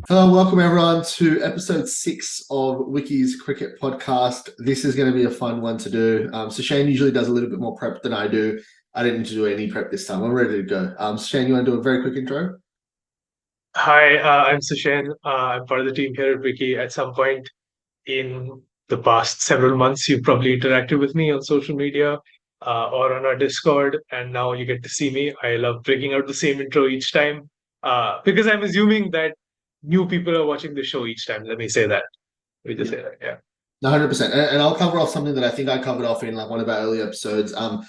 Hello, welcome everyone to episode 6 of Wicky's cricket podcast. This is going to be a fun one to do. So Shane usually does a little bit more prep than I do. I didn't do any prep this time. I'm ready to go. So Shane, you want to do a very quick intro? Hi, I'm Sushen. I'm part of the team here at Wicky. At some point in the past several months, you've probably interacted with me on social media or on our Discord, and now you get to see me. I love breaking out the same intro each time because I'm assuming that new people are watching the show each time. Let me say that. Let me just say that. Yeah. 100%. And I'll cover off something that I think I covered off in like one of our early episodes. I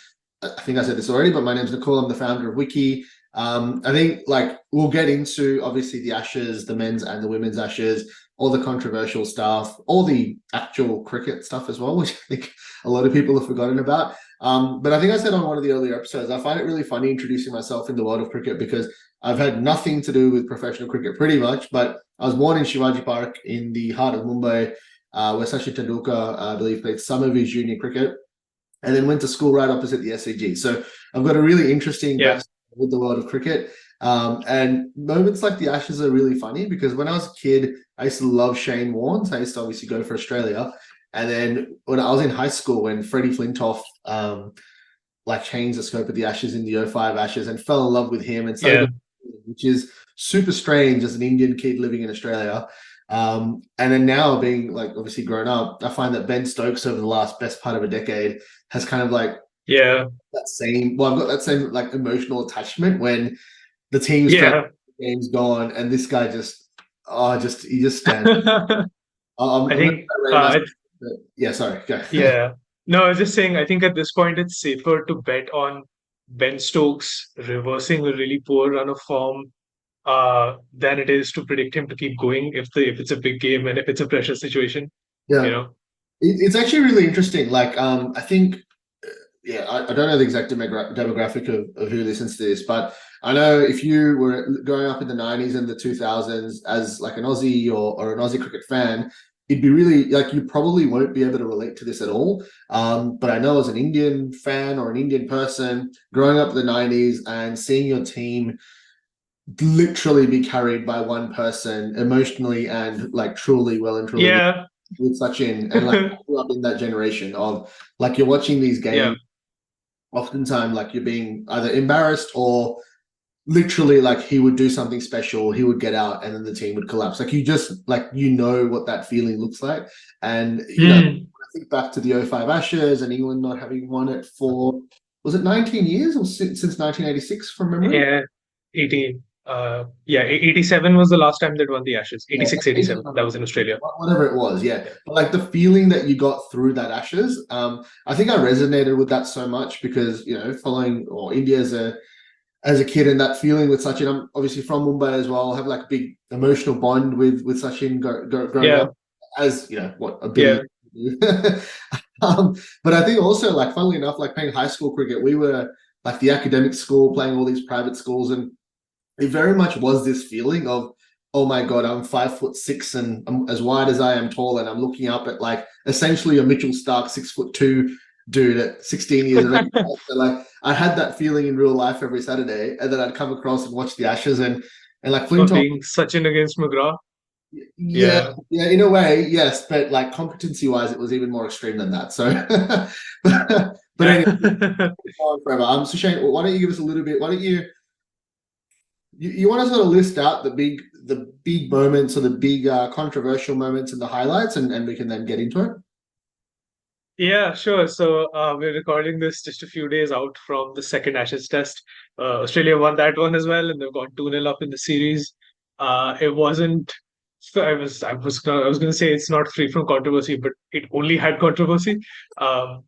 think I said this already, but my name's Nicole. I'm the founder of Wicky. I think like we'll get into obviously the Ashes, the men's and the women's Ashes, all the controversial stuff, all the actual cricket stuff as well, which I think a lot of people have forgotten about. But I think I said on one of the earlier episodes, I find it really funny introducing myself in the world of cricket because I've had nothing to do with professional cricket pretty much, but I was born in Shivaji Park in the heart of Mumbai, where Sachin Tendulkar, I believe, played some of his junior cricket, and then went to school right opposite the SCG. So I've got a really interesting backstory with the world of cricket. And moments like the Ashes are really funny because when I was a kid, I used to love Shane Warne. So I used to obviously go for Australia. And then when I was in high school, when Freddie Flintoff like changed the scope of the Ashes in the '05 Ashes and fell in love with him and started, which is super strange as an Indian kid living in Australia. And then now being like obviously grown up, I find that Ben Stokes over the last best part of a decade has kind of like that same, well, I've got that same like emotional attachment when the team's the game's gone and this guy he just stands. I think yeah, sorry. Go. Yeah. No, I was just saying, I think at this point it's safer to bet on Ben Stokes reversing a really poor run of form than it is to predict him to keep going if it's a big game and if it's a pressure situation. Yeah. You know? It's actually really interesting. Like, I think, yeah, I don't know the exact demographic of who listens to this, but I know if you were growing up in the 90s and the 2000s as like an Aussie or an Aussie cricket fan, it'd be really like you probably won't be able to relate to this at all. But I know as an Indian fan or an Indian person growing up in the 90s and seeing your team literally be carried by one person emotionally and like truly well and truly with Sachin and like I grew up in that generation of like you're watching these games oftentimes like you're being either embarrassed or literally like he would do something special, he would get out and then the team would collapse. Like you just like you know what that feeling looks like. And you know, I think back to the '05 Ashes and England not having won it for was it 19 years or since 1986 from memory? Yeah, 18. 87 was the last time they won the Ashes. 86, 87. That was in Australia. Whatever it was, yeah. But like the feeling that you got through that Ashes, I think I resonated with that so much because, you know, following or India as a kid and that feeling with Sachin, I'm obviously from Mumbai as well, have like a big emotional bond with Sachin growing up as, you know, what a billion. But I think also like funnily enough, like playing high school cricket, we were like the academic school playing all these private schools and it very much was this feeling of, oh my God, I'm 5'6" and I'm as wide as I am tall, and I'm looking up at like essentially a Mitchell Starc 6'2" dude at 16 years of age. So like I had that feeling in real life every Saturday, and then I'd come across and watch the Ashes and like Flintoff being Sachin against McGrath. Yeah, in a way, yes, but like competency wise, it was even more extreme than that. So, but anyway, forever. So Shane, why don't you give us a little bit? Why don't you want to sort of list out the big moments or the big controversial moments and the highlights, and we can then get into it. Yeah, sure. So we're recording this just a few days out from the second Ashes test. Australia won that one as well, and they've gone 2-0 up in the series. It wasn't. So I was going to say it's not free from controversy, but it only had controversy.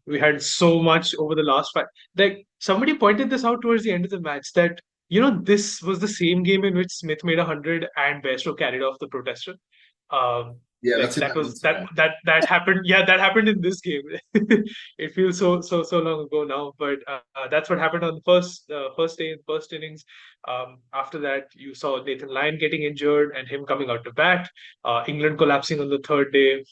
We had so much over the last five. Like somebody pointed this out towards the end of the match that this was the same game in which Smith made 100 and Bairstow carried off the protester. Yeah, like that happened. Yeah, that happened in this game. It feels so long ago now, but that's what happened on the first day, first innings. After that, you saw Nathan Lyon getting injured and him coming out to bat. England collapsing on the third day.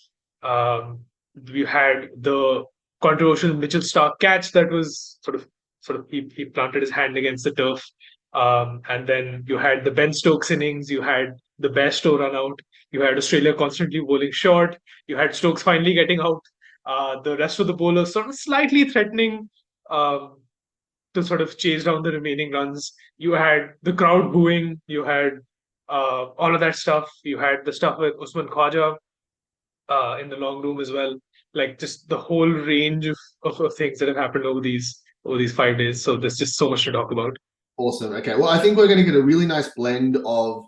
We had the controversial Mitchell Starc catch that was sort of he planted his hand against the turf. And then you had the Ben Stokes innings. You had the Bairstow run out. You had Australia constantly bowling short. You had Stokes finally getting out. The rest of the bowlers sort of slightly threatening um, to sort of chase down the remaining runs. You had the crowd booing. You had all of that stuff. You had the stuff with Usman Khwaja in the long room as well. Like just the whole range of things that have happened over these 5 days. So there's just so much to talk about. Awesome. Okay. Well, I think we're going to get a really nice blend of,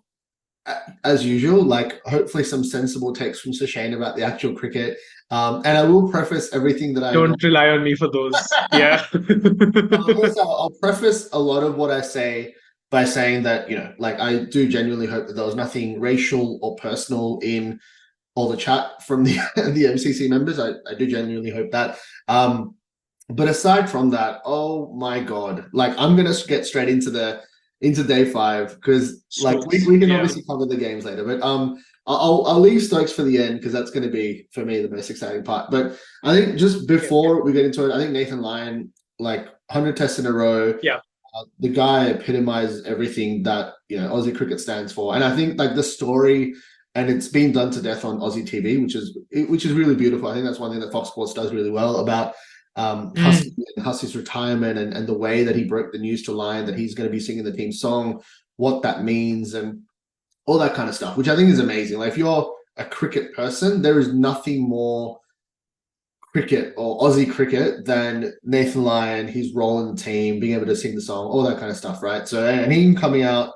as usual, like hopefully some sensible text from Sushane about the actual cricket. And I will preface everything that I Don't rely on me for those. Yeah. also, I'll preface a lot of what I say by saying that, like I do genuinely hope that there was nothing racial or personal in all the chat from the the MCC members. I do genuinely hope that. But aside from that, oh my God, like I'm gonna get straight into day 5 because like we can obviously cover the games later, but I'll leave Stokes for the end because that's going to be for me the most exciting part. But I think just before we get into it, I think Nathan Lyon, like 100 tests in a row, the guy epitomizes everything that Aussie cricket stands for, and I think like the story. And it's been done to death on Aussie TV, which is really beautiful. I think that's one thing that Fox Sports does really well about Husky and Husky's retirement and the way that he broke the news to Lyon that he's going to be singing the team song, what that means, and all that kind of stuff, which I think is amazing. Like if you're a cricket person, there is nothing more cricket or Aussie cricket than Nathan Lyon, his role in the team, being able to sing the song, all that kind of stuff, right? So and him coming out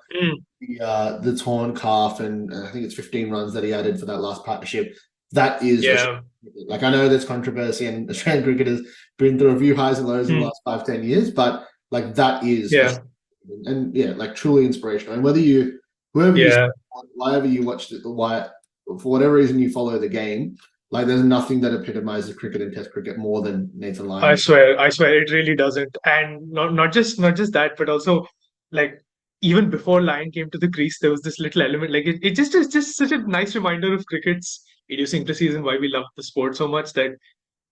the torn calf, and I think it's 15 runs that he added for that last partnership. That is like I know there's controversy, and Australian cricket has been through a few highs and lows in the last 5-10 years, but like that is and like truly inspirational. And whether you wherever you watched it, why for whatever reason you follow the game, like there's nothing that epitomizes cricket and Test cricket more than Nathan Lyon. I swear, it really doesn't. And not just that, but also like even before Lyon came to the crease, there was this little element. Like it's just such a nice reminder of cricket's idiosyncrasies and why we love the sport so much that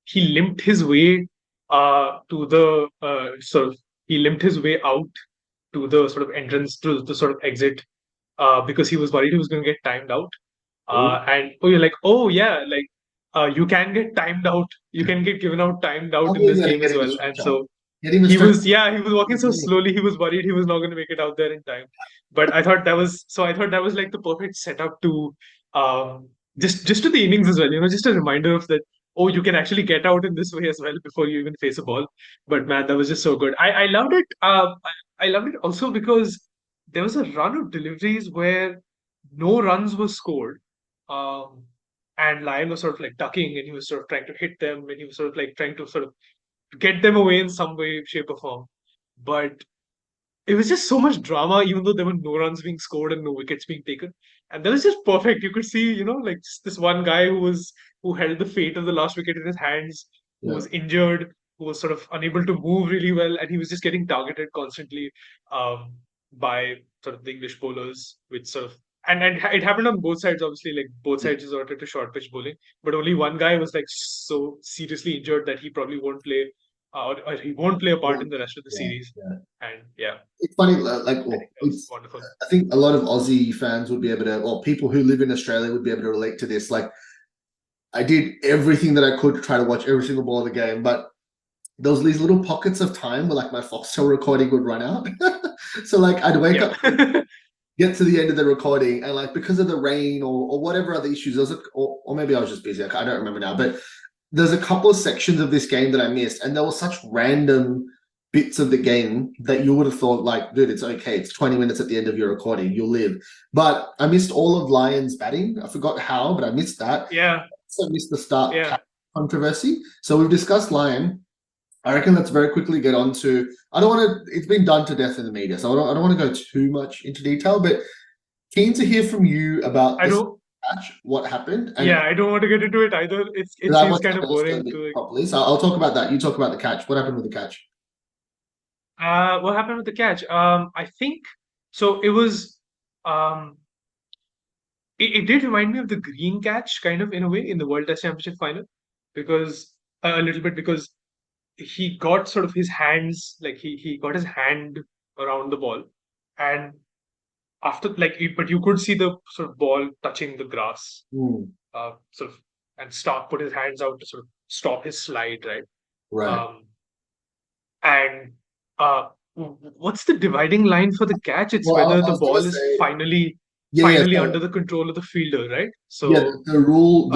he limped his way to the he limped his way out to the sort of entrance to the sort of exit because he was worried he was going to get timed out. And you're like, oh yeah, like you can get timed out. You can get given out timed out in this game as well. And so he was walking so slowly. He was worried he was not going to make it out there in time. But I thought that was like the perfect setup to just to the innings as well. Just a reminder of that. Oh, you can actually get out in this way as well before you even face a ball. But man, that was just so good. I loved it. I loved it also because there was a run of deliveries where no runs were scored. And Lyon was sort of like ducking and he was sort of trying to hit them and he was sort of like trying to sort of get them away in some way, shape, or form. But it was just so much drama, even though there were no runs being scored and no wickets being taken. And that was just perfect. You could see, like just this one guy who held the fate of the last wicket in his hands, who was injured, who was sort of unable to move really well, and he was just getting targeted constantly by sort of the English bowlers, which sort of and it happened on both sides, obviously, like both sides resorted to short pitch bowling, but only one guy was like so seriously injured that he probably won't play or he won't play a part in the rest of the series. And it's funny, like it's wonderful. I think a lot of Aussie fans would be able to, or people who live in Australia would be able to relate to this. Like I did everything that I could to try to watch every single ball of the game, but there was these little pockets of time where like my Foxtel recording would run out. So like I'd wake up, get to the end of the recording, and like because of the rain or whatever other issues, there was or maybe I was just busy. I don't remember now, but there's a couple of sections of this game that I missed, and there were such random bits of the game that you would have thought like, dude, it's okay. It's 20 minutes at the end of your recording. You'll live. But I missed all of Lyon's batting. I forgot how, but I missed that. Yeah. So I missed the start controversy. So we've discussed Lyon. I reckon let's very quickly get on to, I don't want to, it's been done to death in the media, so I don't want to go too much into detail, but keen to hear from you about this match, what happened. And I don't want to get into it either. It seems kind of boring. Properly. So I'll talk about that. You talk about the catch. What happened with the catch? What happened with the catch? I think, so it was, it did remind me of the green catch, kind of, in a way, in the World Test Championship final, because, a little bit, because he got sort of his hands, like he got his hand around the ball, and after but you could see the sort of ball touching the grass, sort of, and Starc put his hands out to sort of stop his slide, right? Right. Um, and what's the dividing line for the catch? It's Well, I whether the was gonna ball is say, finally yeah. under the control of the fielder, right? Yeah, So, um, the rule,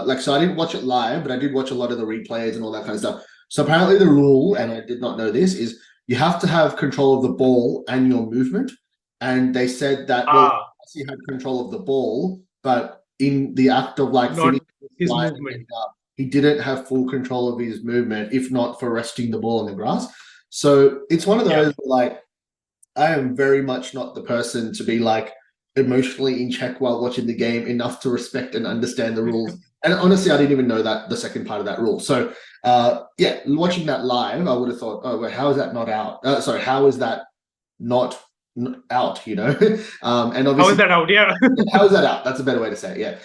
like, so I didn't watch it live, but I did watch a lot of the replays and all that kind of stuff. So apparently the rule, and I did not know this, is you have to have control of the ball and your movement. And they said that, well, ah, he had control of the ball, but in the act of like not finishing the his slide and movement. getting up, he didn't have full control of his movement, if not for resting the ball on the grass. So it's one of Yeah. those, like, I am very much not the person to be like emotionally in check while watching the game enough to respect and understand the rules. And honestly, I didn't even know that the second part of that rule. So, yeah, watching that live, I would have thought, oh, wait, how is that not out? Sorry, how is that not out? You know, and How is obviously, that out? Yeah. how is that out? That's a better way to say it. Yeah.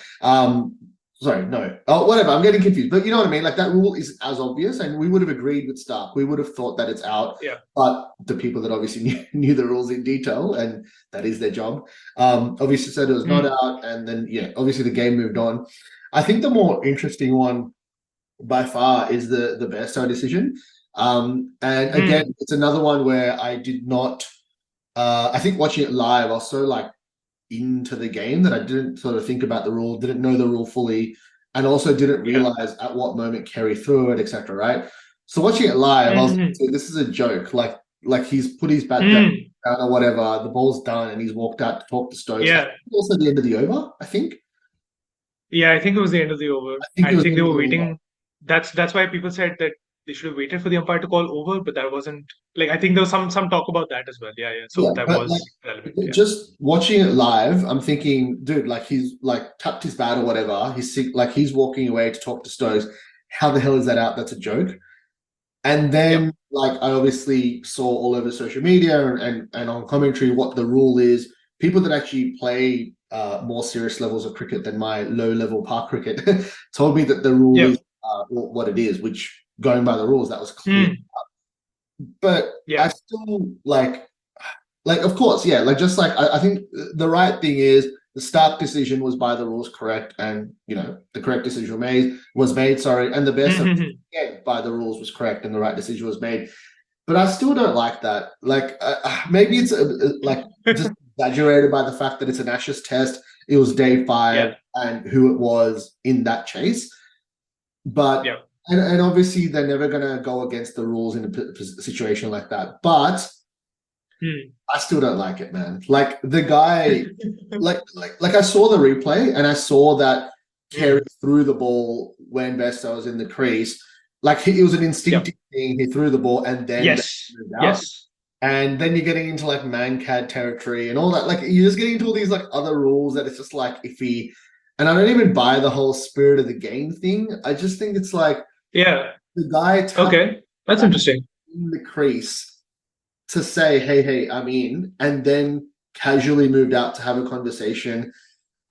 Sorry, no. Oh, whatever. I'm getting confused. But you know what I mean? Like, that rule is as obvious, and we would have agreed with Starc. We would have thought that it's out. Yeah. But the people that obviously knew the rules in detail, and that is their job, obviously said it was not out. And then, yeah, obviously the game moved on. I think the more interesting one by far is the Bairstow decision. And again, it's another one where I did not. I think watching it live, I was so like into the game that I didn't sort of think about the rule, didn't know the rule fully, and also didn't realize at what moment Kerry threw it, etc. Right. So watching it live, I was like, this is a joke. Like he's put his bat down or whatever, the ball's done, and he's walked out to talk to Stokes. Yeah. Also the end of the over, I think. Yeah, I think it was the end of the over. I think They were waiting. That's why people said that they should have waited for the umpire to call over, but that wasn't like, I think there was some talk about that as well. Yeah, yeah. So Yeah, that but was like relevant. Yeah. just watching it live, I'm thinking, dude, like he's like tapped his bat or whatever. He's sick, like he's walking away to talk to Stokes. How the hell is that out? That's a joke. And then like I obviously saw all over social media and on commentary what the rule is. People that actually play more serious levels of cricket than my low level park cricket told me that the rule is what it is, which going by the rules, that was clear. But I still like of course, yeah, like just like I think the right thing is the Starc decision was by the rules correct, and you know the correct decision was made. Sorry, and the best again by the rules was correct, and the right decision was made. But I still don't like that. Like maybe it's like just exaggerated by the fact that it's an Ashes test. It was day 5, and who it was in that chase. But and obviously they're never gonna go against the rules in a situation like that. But I still don't like it, man. Like the guy, like I saw the replay and I saw that Kerry threw the ball when Bairstow was in the crease. Like it was an instinctive thing. He threw the ball and then moved out. And then you're getting into like man-cad territory and all that. Like you're just getting into all these like other rules that it's just like iffy. And I don't even buy the whole spirit of the game thing. I just think it's like the guy that's interesting in the crease to say, hey, I'm in, and then casually moved out to have a conversation.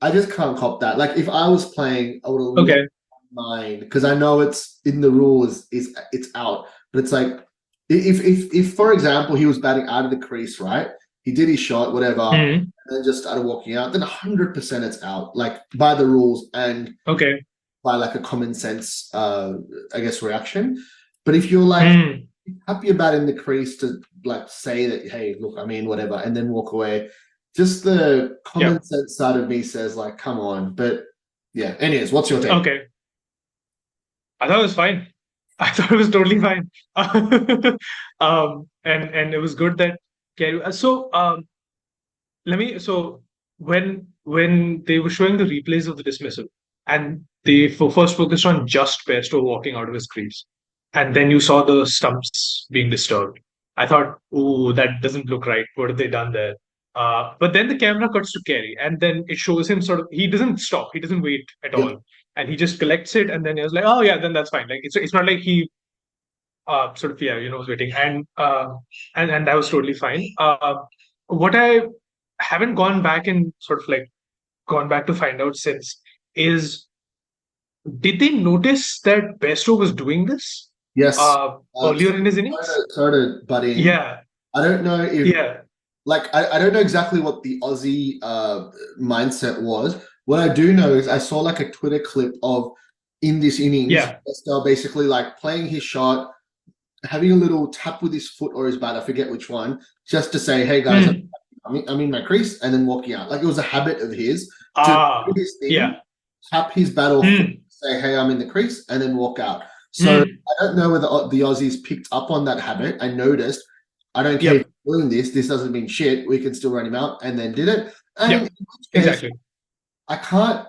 I just can't cop that. Like if I was playing, I would have mind because I know it's in the rules is it's out. But it's like if for example he was batting out of the crease, right? He did his shot, whatever, and then just started walking out, then 100% it's out, like by the rules and by like a common sense I guess reaction. But if you're like happy about in the crease to like say that, hey, look, I mean, whatever, and then walk away. Just the common sense side of me says, like, come on. But yeah, anyways, what's your take? Okay. I thought it was fine. I thought it was totally fine. And it was good that Kerry. So when they were showing the replays of the dismissal, and they first focused on just Bairstow walking out of his crease, and then you saw the stumps being disturbed. I thought, oh, that doesn't look right. What have they done there? But then the camera cuts to Kerry, and then it shows him sort of. He doesn't stop. He doesn't wait at all, and he just collects it, and then he was like, oh yeah, then that's fine. Like it's not like he sort of was waiting, and that was totally fine. What I haven't gone back and sort of like gone back to find out since is, did they notice that Bairstow was doing this? Yes. Earlier in his innings? Sorry to butt in. Yeah. I don't know if like I don't know exactly what the Aussie mindset was. What I do know is I saw like a Twitter clip of in this innings, Yeah. Bairstow basically like playing his shot, having a little tap with his foot or his bat, I forget which one, just to say, "Hey guys, Hmm. I'm in my crease," and then walking out. Like it was a habit of his to do Ah. his thing, Yeah. tap his bat or foot, Hmm. say, "Hey, I'm in the crease," and then walk out. So Hmm. I don't know whether the Aussies picked up on that habit. I noticed. I don't care if Yep. you're doing this. This doesn't mean shit. We can still run him out, and then did it. And Yep. in which case, Exactly. I can't.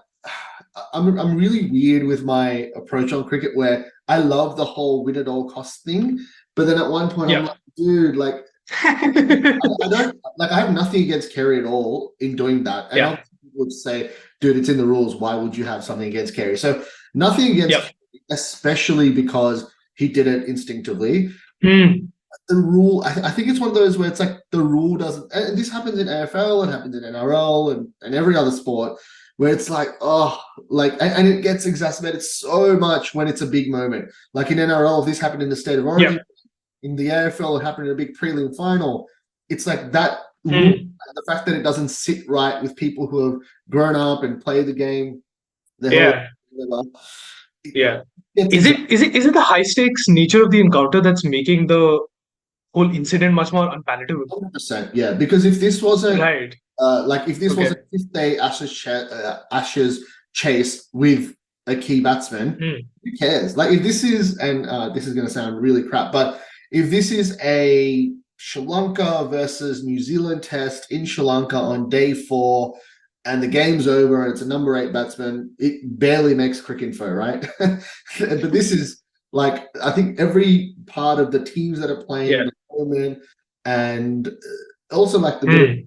I'm really weird with my approach on cricket, where I love the whole win at all costs thing, but then at one point I'm Yep. like, dude, like I don't like. I have nothing against Kerry at all in doing that, and Yeah. obviously people would say, dude, it's in the rules. Why would you have something against Kerry? So nothing against Yep. Kerry, especially because he did it instinctively. Hmm. The rule, I think it's one of those where it's like the rule doesn't, and this happens in AFL, it happens in NRL and every other sport, where it's like, oh, like, and it gets exacerbated so much when it's a big moment. Like in NRL, if this happened in the state of Origin, Yep. in the AFL, it happened in a big prelim final. It's like that rule, Hmm. the fact that it doesn't sit right with people who have grown up and played the game their whole Yeah. life. Yeah. It's Is it the high stakes nature of the encounter that's making the whole incident much more unpalatable? 100%, yeah. Because if this wasn't Right. like if this was a Okay. fifth day Ashes chase with a key batsman, Hmm. who cares? Like if this is, and this is going to sound really crap, but if this is a Sri Lanka versus New Zealand test in Sri Lanka on day 4, and the game's over and it's a number 8 batsman, it barely makes Cricinfo, right? But this is like I think every part of the teams that are playing, Yeah. the moment, and also like the bit of Hmm.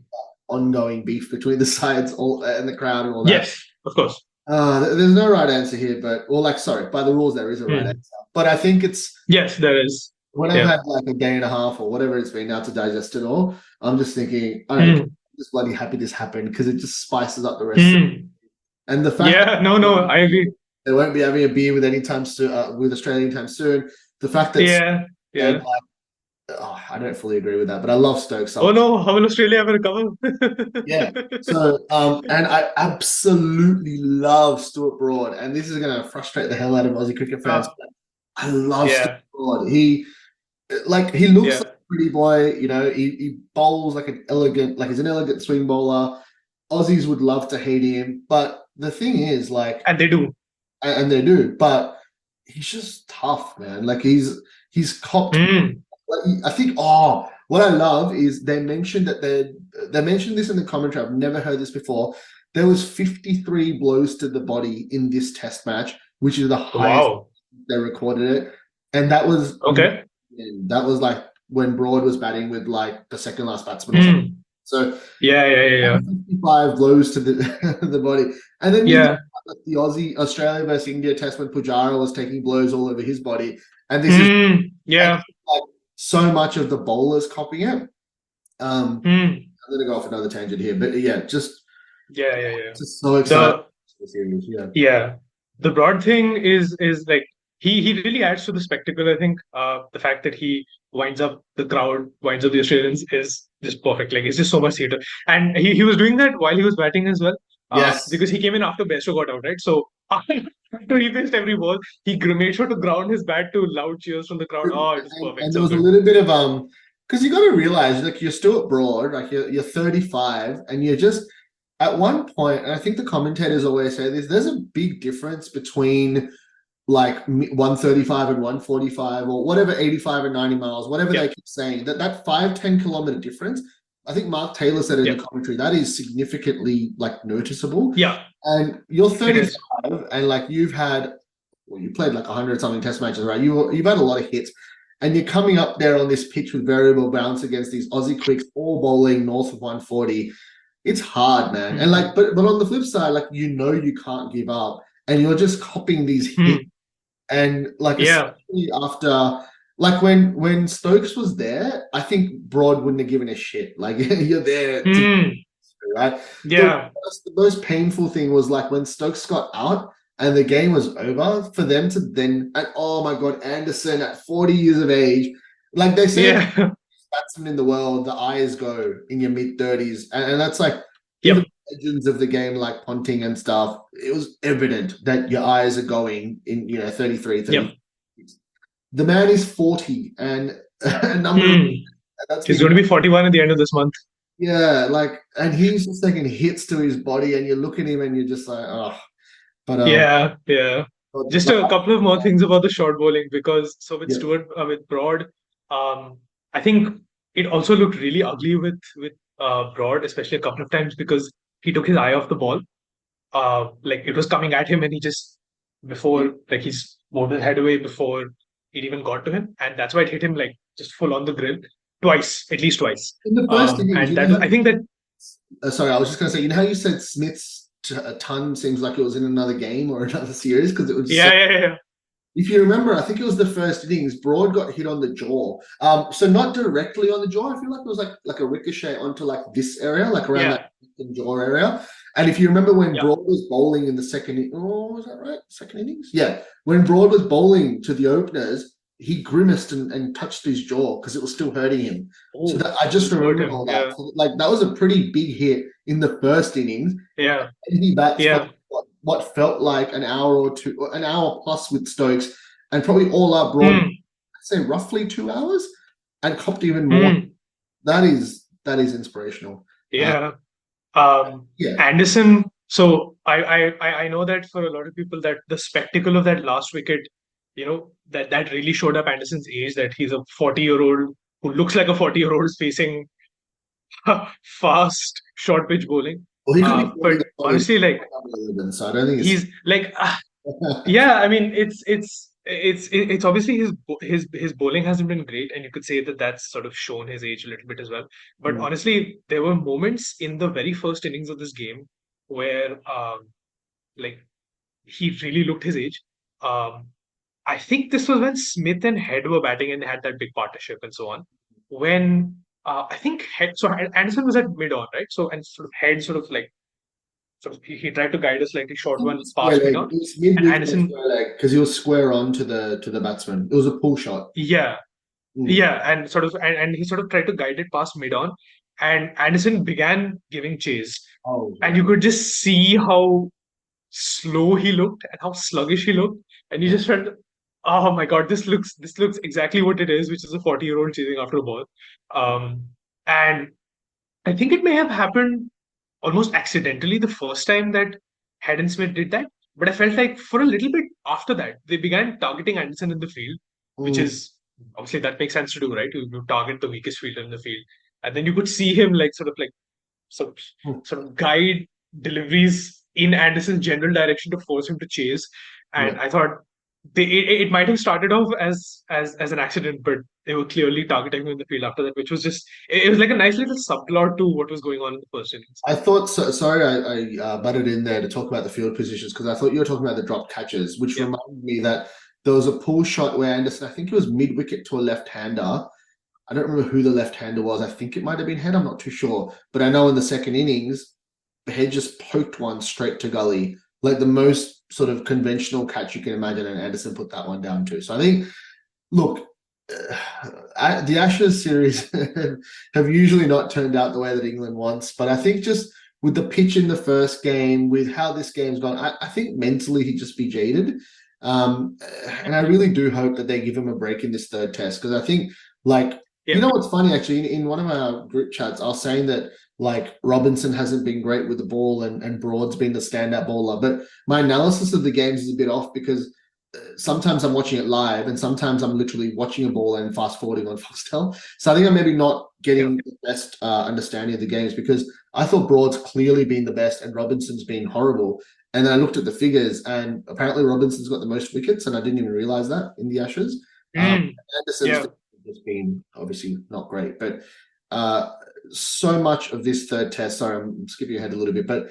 ongoing beef between the sides all and the crowd and all that. Yes. Of course. There's no right answer here, but or like sorry, by the rules there is a right Hmm. answer. But I think it's Yes, there is. when I've Yeah. had like a day and a half or whatever it's been now to digest it all, I'm just thinking, I don't care. Hmm. I'm just bloody happy this happened because it just spices up the rest of it. Hmm. And the fact Yeah. No. No. I agree. they won't be having a beer with any time soon with Australia anytime soon. The fact that Yeah. and Yeah. like I don't fully agree with that, but I love Stokes. Oh no, how will Australia ever recover? Yeah. So, and I absolutely love Stuart Broad, and this is going to frustrate the hell out of Aussie cricket fans. Ah, But I love Stuart yeah, Broad. He looks yeah. like a pretty boy. You know, he bowls like he's an elegant swing bowler. Aussies would love to hate him, but the thing is, like, And they do. and they do, but he's just tough, man. Like he's copped. Mm. I think. Oh, what I love is they mentioned that they mentioned this in the commentary. I've never heard this before. There was 53 blows to the body in this test match, which is the highest Wow. they recorded it, and Okay. that was like when Broad was batting with like the second last batsman or something. Mm. So Yeah, yeah, yeah, yeah. 55 blows to the the body, and then you Yeah. like the Australia versus India test when Pujara was taking blows all over his body, and this is Mm. I Yeah. think, like so much of the bowlers copying it. Mm. I'm gonna go off another tangent here, but yeah, Yeah, yeah, yeah. just so excited The for the series. Yeah. Yeah, the Broad thing is like he really adds to the spectacle. I think the fact that he winds up the crowd, winds up the Australians is just perfect. Like it's just so much theater, and he was doing that while he was batting as well. Yes. Because he came in after Bairstow got out, right? So after he faced every ball, he made sure to ground his bat to loud cheers from the crowd. Oh, it was perfect, And there so was a good. little bit of because you got to realize like you're Stuart Broad, like you're 35, and you're just at one point, and I think the commentators always say this. There's a big difference between like 135 and 145 or whatever 85 and 90 miles, whatever they Yep, keep saying. That 5-10 kilometer difference. I think Mark Taylor said it in the yep, commentary that is significantly like noticeable. yeah, it And you're is. 35, and like you've had, well, you played like 100 something test matches, right? You've had a lot of hits, and you're coming up there on this pitch with variable bounce against these Aussie quicks, all bowling north of 140. It's hard, man. And Mm. like, but on the flip side, like you can't give up, and you're just copying these hits, Mm. and like Yeah. especially after. Like when Stokes was there, I think Broad wouldn't have given a shit. Like you're there to Mm. right? Yeah. The most painful thing was like when Stokes got out and the game was over, for them to then, and oh my God, Anderson at 40 years of age, like they said, Yeah. batsman in the world, the eyes go in your mid 30s, and that's like even Yep. legends of the game like Ponting and stuff. It was evident that your eyes are going in 33, Yep. 30. The man is 40 and a number of Hmm. that's He's been going to be 41 at the end of this month. yeah, like and he's just taking hits to his body and you look at him and you're just like, oh, but Yeah, yeah. Just like, a couple of more things about the short bowling because so with yeah, Stuart with Broad, I think it also looked really ugly with Broad, especially a couple of times because he took his eye off the ball. Like it was coming at him and he just before like he's moved his head away before it even got to him, and that's why it hit him like just full on the grill twice, at least twice. in the first innings, And that was I think that sorry, I was just gonna say, how you said Smith's a ton seems like it was in another game or another series because it was just so. yeah, yeah, yeah, If you remember, I think it was the first innings. Broad got hit on the jaw. So not directly on the jaw. I feel like it was like a ricochet onto like this area, like around yeah, that jaw area. And if you remember when yeah. Broad was bowling in the second, oh, was that right? Second innings? Yeah. When Broad was bowling to the openers, he grimaced and touched his jaw because it was still hurting him. So Oh, that I just hurt remember him. all that. Yeah, So, like that was a pretty big hit in the first innings. yeah, And he bats for yeah. what felt like an hour or two, an hour plus with Stokes, and probably all up Broad, I'd Hmm, say roughly 2 hours, and copped even more. hmm, That is inspirational. yeah. Yeah. Anderson. So I know that for a lot of people that the spectacle of that last wicket, that really showed up Anderson's age. That he's a 40-year-old who looks like a 40-year-old facing fast short pitch bowling. Well, he could be But 40 to 40, honestly, like so I don't think it's. he's like yeah, I mean it's obviously his bowling hasn't been great, and you could say that that's sort of shown his age a little bit as well. But Mm. honestly, there were moments in the very first innings of this game where like he really looked his age. Um, I think this was when Smith and Head were batting and they had that big partnership and so on. When I think Anderson was at mid on, right? So and sort of Head he tried to guide a slightly short one Square past mid leg. on, It was and mid-wicket or Anderson square leg because he was square on to the batsman. It was a pull shot. yeah. Mm. Yeah, and he sort of tried to guide it past mid on, and Anderson began giving chase, Oh and yeah. you could just see how slow he looked and how sluggish he looked, and you Yeah. just felt, oh my God, this looks exactly what it is, which is a 40-year-old chasing after a ball, and I think it may have happened almost accidentally the first time that Haddon Smith did that. But I felt like for a little bit after that, they began targeting Anderson in the field, which Mm. is obviously that makes sense to do, right? You target the weakest fielder in the field. And then you could see him like sort of, Mm. sort of guide deliveries in Anderson's general direction to force him to chase. Yeah. And I thought it might have started off as an accident, but they were clearly targeting him in the field after that, which was just it was like a nice little subplot to what was going on in the first innings. I thought so. Sorry, I butted in there to talk about the field positions because I thought you were talking about the drop catches, which Yeah. reminded me that there was a pull shot where Anderson, I think it was mid wicket to a left hander. I don't remember who the left hander was. I think it might have been Head. I'm not too sure, but I know in the second innings, Head just poked one straight to gully, like the most sort of conventional catch you can imagine, and Anderson put that one down too. So I think, look, the Ashes series have usually not turned out the way that England wants, but I think just with the pitch in the first game, with how this game's gone, I think mentally he'd just be jaded. And I really do hope that they give him a break in this third test because I think, like, Yeah. what's funny actually, in one of our group chats, I was saying that like Robinson hasn't been great with the ball and Broad's been the standout bowler, but my analysis of the games is a bit off because sometimes I'm watching it live and sometimes I'm literally watching a ball and fast forwarding on Foxtel. So I think I'm maybe not Yeah. getting the best understanding of the games because I thought Broad's clearly been the best and Robinson's been horrible. And then I looked at the figures and apparently Robinson's got the most wickets and I didn't even realize that in the Ashes. Mm, Anderson's yeah. has been obviously not great, but uh, so much of this third test, sorry, I'm skipping ahead a little bit, but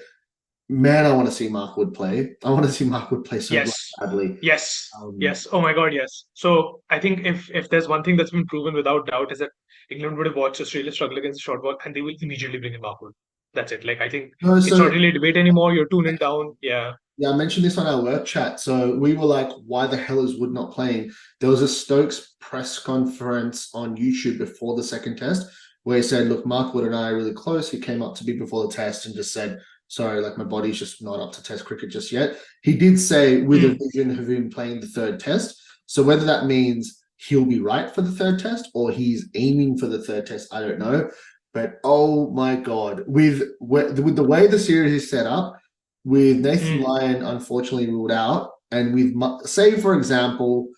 man, I want to see Mark Wood play. I want to see Mark Wood play so Yes. badly. Yes. Um, Yes. Oh my God, yes. So I think if there's one thing that's been proven without doubt is that England would have watched Australia struggle against the short ball and they will immediately bring in Mahmood. That's it. Like I think no, it's not so really a debate anymore. You're 2-0 down. Yeah. Yeah, I mentioned this on our work chat. So we were like, why the hell is Wood not playing? There was a Stokes press conference on YouTube before the second test where he said, look, Mark Wood and I are really close. He came up to me before the test and just said, sorry, like my body's just not up to test cricket just yet. He did say with a vision of him playing the third test. So whether that means he'll be right for the third test or he's aiming for the third test, I don't know. But oh my God, with the way the series is set up, with Nathan Lyon unfortunately ruled out, and with say for example,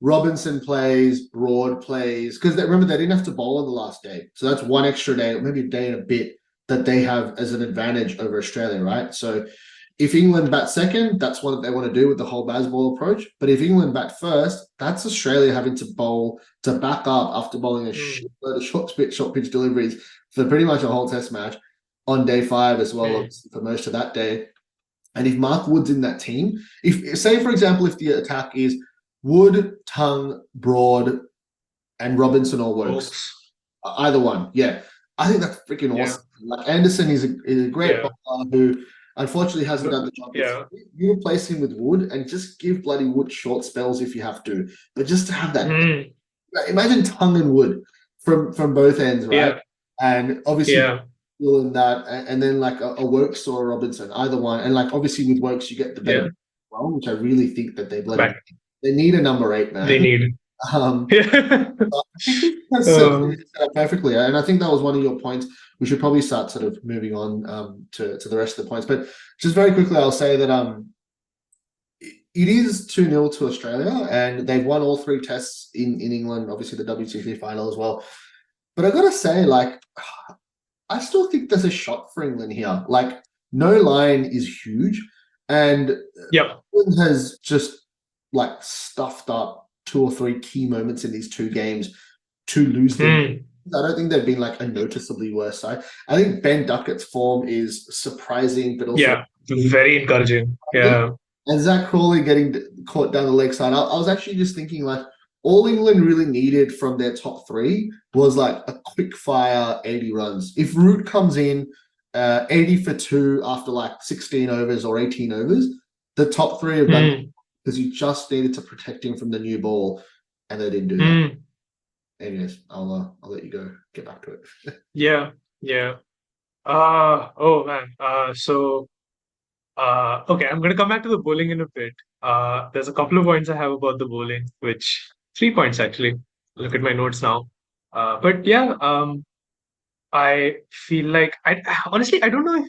Robinson plays, Broad plays, because remember they didn't have to bowl on the last day, so that's one extra day, maybe a day and a bit that they have as an advantage over Australia, right? So if England bat second, that's what they want to do with the whole Bazball approach. But if England bat first, that's Australia having to bowl to back up after bowling a shitload of short pitch deliveries for pretty much a whole test match on day 5 as well, for most of that day. And if Mark Wood's in that team, if say for example, if the attack is Wood, Tongue, Broad, and Robinson or Wokes, either one, yeah, I think that's freaking awesome. Like Anderson is a great bowler who unfortunately hasn't done the job. You replace him with Wood and just give bloody Wood short spells if you have to, but just to have that, imagine Tongue and Wood from both ends, right? And obviously. In that, and then like a Wokes or a Robinson, either one, and like obviously with Wokes you get the better well, which I really think that they need a number 8, man. They need. That's set up perfectly, and I think that was one of your points. We should probably start sort of moving on to the rest of the points, but just very quickly, I'll say that it is 2-0 to Australia, and they've won all 3 tests in England. Obviously, the WCC final as well. But I gotta say, like, I still think there's a shot for England here. Like, no line is huge, and England has just like stuffed up 2 or 3 key moments in these 2 games to lose them. I don't think they've been like a noticeably worse side. I think Ben Duckett's form is surprising, but also very encouraging. And Zach Crawley getting caught down the leg side. I was actually just thinking like, all England really needed from their top 3 was like a quick fire 80 runs. If Root comes in 80 for 2 after like 16 overs or 18 overs, the top 3 have done because you just needed to protect him from the new ball, and they didn't do that. Anyways, I'll let you go. Get back to it. Oh man. Okay, I'm gonna come back to the bowling in a bit. There's a couple of points I have about the bowling, which 3 points actually. Look at my notes now. But yeah, I feel like honestly I don't know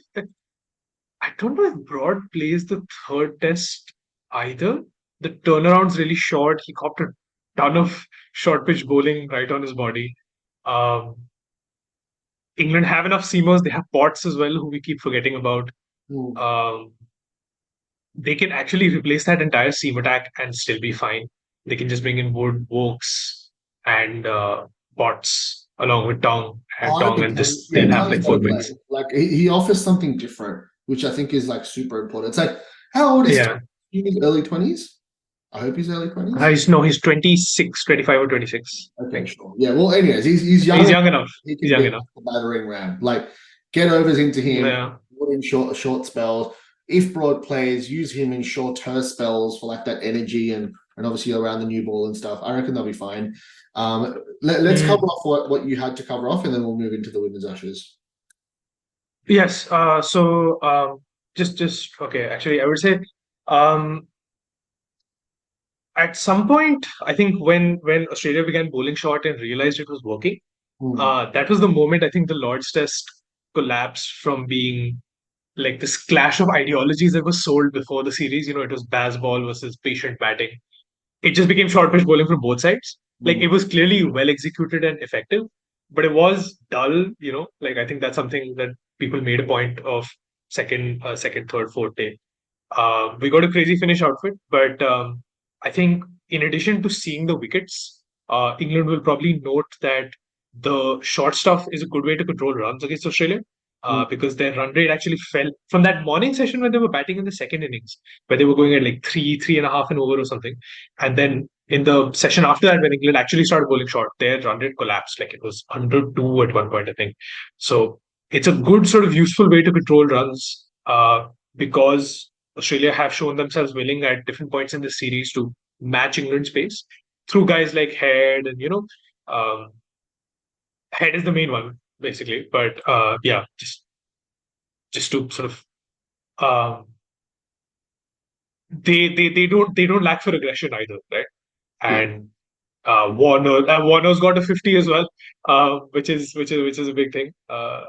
if Broad plays the third test either. The turnaround's really short. He copped a ton of short pitch bowling right on his body. England have enough seamers. They have Potts as well, who we keep forgetting about. They can actually replace that entire seam attack and still be fine. They can just bring in Wood, Wokes, and Potts along with Tong and just they'll have like 4 wins. Like he offers something different, which I think is like super important. It's like, how old is he? He's early 20s? I hope he's early 20s. He's 26, 25 or 26. Okay, sure. Yeah, well, anyways, he's young. He's young enough. He can get the battering ram. Like, get overs into him, put in short spells. If Broad plays, use him in short terse spells for like that energy and obviously around the new ball and stuff. I reckon they'll be fine. Let's cover off what you had to cover off, and then we'll move into the Women's Ashes. Yes. Just okay. Actually, I would say, at some point, I think when Australia began bowling short and realized it was working, that was the moment I think the Lord's Test collapsed from being like this clash of ideologies that was sold before the series. It was Bazball versus patient batting. It just became short pitch bowling from both sides. Like, it was clearly well executed and effective, but it was dull. Like, I think that's something that people made a point of second, third, fourth day. We got a crazy finish outfit, but I think in addition to seeing the wickets, England will probably note that the short stuff is a good way to control runs against Australia. Because their run rate actually fell from that morning session when they were batting in the second innings, where they were going at like 3.5 an over or something. And then in the session after that, when England actually started bowling short, their run rate collapsed. Like, it was under 2 at one point, I think. So it's a good sort of useful way to control runs because Australia have shown themselves willing at different points in the series to match England's pace through guys like Head and um, Head is the main one basically. But yeah, just to sort of um, they don't lack for aggression either, right? Yeah, I And Warner's got a 50 as well, which is a big thing.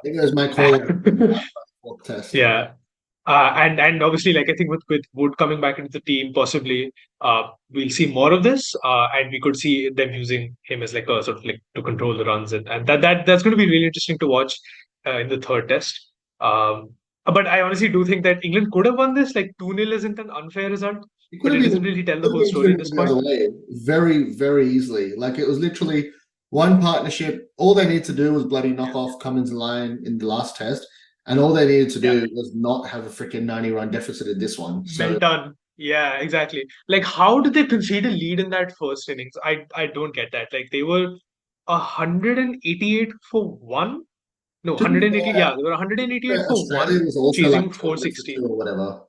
think it was my call of the fourth test. Yeah. And obviously, like I think with Wood coming back into the team, possibly we'll see more of this, and we could see them using him as like a sort of like to control the runs, and that's going to be really interesting to watch in the third test. Um, but I honestly do think that England could have won this. Like 2-0 isn't an unfair result, It could but have it been, doesn't really tell the could have whole been story at 2 this the point. other way very, very easily. Like it was literally one partnership. All they need to do was bloody knock off Cummins and Lyon in the last test. And all they needed to Yeah. do was not have a freaking 90-run deficit in this one. Well So done. Yeah, exactly. Like, how did they concede a lead in that first innings? I don't get that. Like, they were 188 for one. No, to be 180. fair, Yeah, they were 188 for Australia one, was also like chasing 200 for 460. 2 or whatever.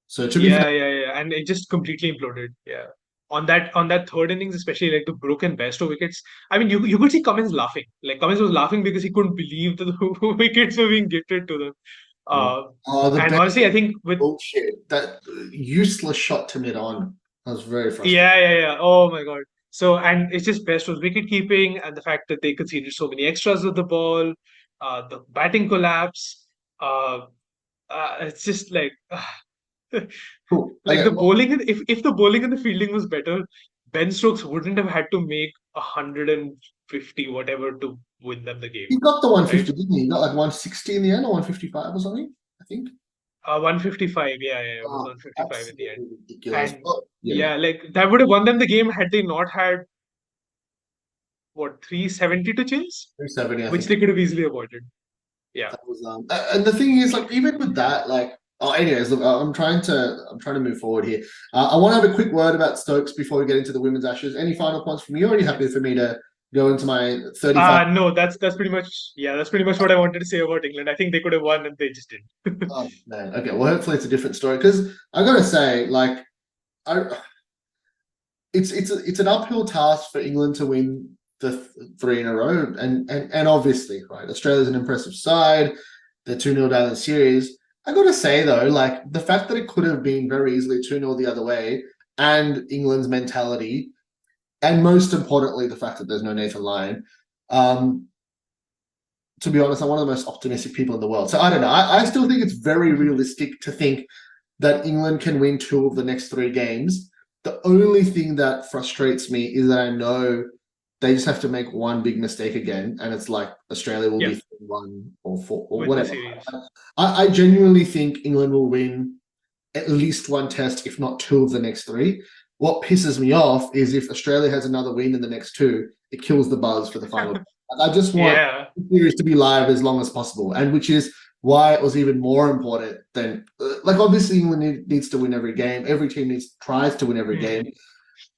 So to be fair, Yeah. And it just completely imploded. Yeah. On that third innings, especially like the broken Bairstow wickets. I mean, you could see Cummins laughing. Like Cummins was laughing because he couldn't believe that the wickets were being gifted to them. yeah. Uh, Oh, the and best honestly, I think with bullshit. That useless shot to mid on. That was very frustrating. Yeah. Oh my God. So, and it's just best was wicket keeping and the fact that they conceded so many extras with the ball, the batting collapse. Uh, it's just like, Cool. like Okay, the well, bowling. If the bowling and the fielding was better, Ben Stokes wouldn't have had to make 150 whatever to win them the game, he got the right? 150, didn't he? He got like 160 in the end or 155 or something, I think. 155. Yeah. It was Oh, 155 in the end. absolutely ridiculous. And Oh, yeah. yeah, like that would have won them the game had they not had what 370 to chase, 370, I which think. they could have easily avoided. Yeah. That was and the thing is, like, even with that, like, oh, anyways, look, I'm trying to move forward here. I want to have a quick word about Stokes before we get into the women's Ashes. Any final points from you? Or are you happy for me to go into my 35? No, that's pretty much that's pretty much what I wanted to say about England. I think they could have won and they just didn't. Oh man, okay. Well, hopefully it's a different story because I gotta say, like, I it's an uphill task for England to win the three in a row, and obviously, right, Australia's an impressive side. They're 2-0 down in the series. I gotta say though, like the fact that it could have been very easily 2-0 the other way, and England's mentality, and most importantly, the fact that there's no Nathan Lyon. Um, to be honest, I'm one of the most optimistic people in the world. So I don't know. I still think it's very realistic to think that England can win 2 of the next 3 games. The only thing that frustrates me is that I know they just have to make one big mistake again, and it's like Australia will Yeah, be 1 or 4 or win the whatever. series. I genuinely think England will win at least 1 test, if not 2 of the next 3. What pisses me off is if Australia has another win in the next 2, it kills the buzz for the final. I just want Yeah. the series to be live as long as possible, and which is why it was even more important than like obviously England needs to win every game. Every team tries to win every game,